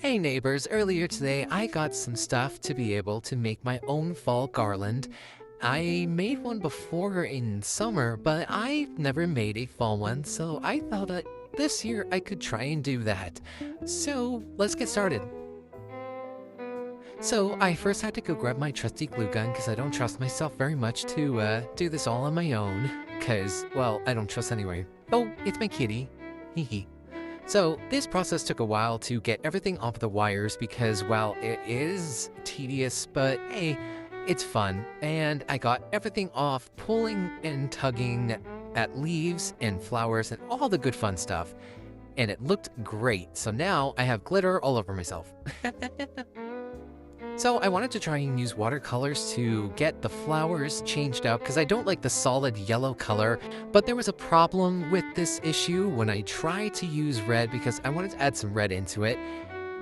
Hey neighbors, earlier today I got some stuff to be able to make my own fall garland. I made one before in summer, but I've never made a fall one, so I thought that this year I could try and do that. So let's get started. So I first had to go grab my trusty glue gun because I don't trust myself very much to do this all on my own. Because, well, I don't trust anyway. Oh, it's my kitty. Hee hee. So this process took a while to get everything off the wires because, well, it is tedious, but hey, it's fun. And I got everything off, pulling and tugging at leaves and flowers and all the good fun stuff. And it looked great. So now I have glitter all over myself. So I wanted to try and use watercolors to get the flowers changed out because I don't like the solid yellow color, but there was a problem with this issue when I tried to use red because I wanted to add some red into it.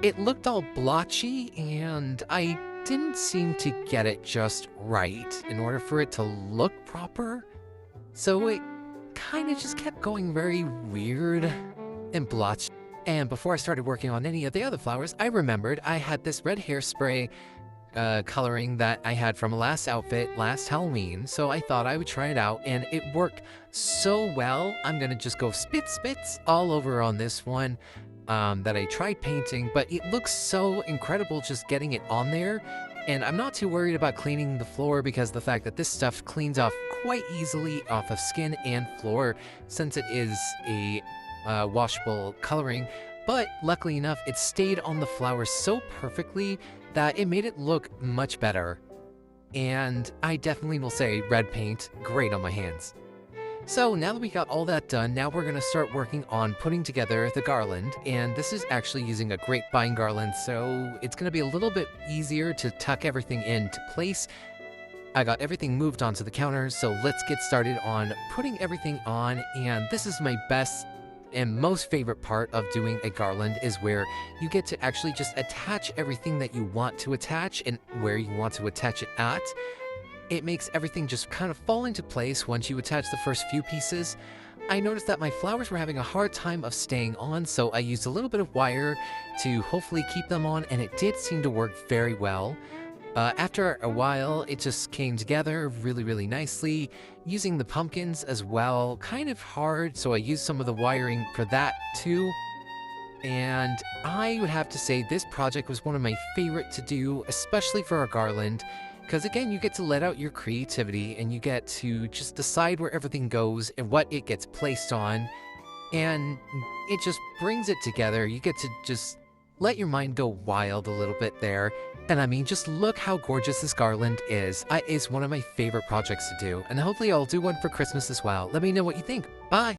It looked all blotchy and I didn't seem to get it just right in order for it to look proper. So it kind of just kept going very weird and blotchy. And before I started working on any of the other flowers, I remembered I had this red hairspray coloring that I had from a last outfit last Halloween, so I thought I would try it out, and it worked so well. I'm gonna just go spits all over on this one that I tried painting, but it looks so incredible just getting it on there. And I'm not too worried about cleaning the floor because the fact that this stuff cleans off quite easily off of skin and floor since it is a washable coloring, but luckily enough, it stayed on the flowers so perfectly that it made it look much better. And I definitely will say red paint, great on my hands. So now that we got all that done, now we're gonna start working on putting together the garland, and this is actually using a grapevine garland, so it's gonna be a little bit easier to tuck everything into place. I got everything moved onto the counter, so let's get started on putting everything on, and this is my best and most favorite part of doing a garland is where you get to actually just attach everything that you want to attach and where you want to attach it at. It makes everything just kind of fall into place once you attach the first few pieces. I noticed that my flowers were having a hard time of staying on, so I used a little bit of wire to hopefully keep them on, and it did seem to work very well. After a while, it just came together really nicely. Using the pumpkins as well, kind of hard, so I used some of the wiring for that too. And I would have to say this project was one of my favorite to do, especially for a garland, because again, you get to let out your creativity and you get to just decide where everything goes and what it gets placed on, and it just brings it together. You get to just let your mind go wild a little bit there. And I mean, just look how gorgeous this garland is. It's one of my favorite projects to do, and hopefully I'll do one for Christmas as well. Let me know what you think. Bye!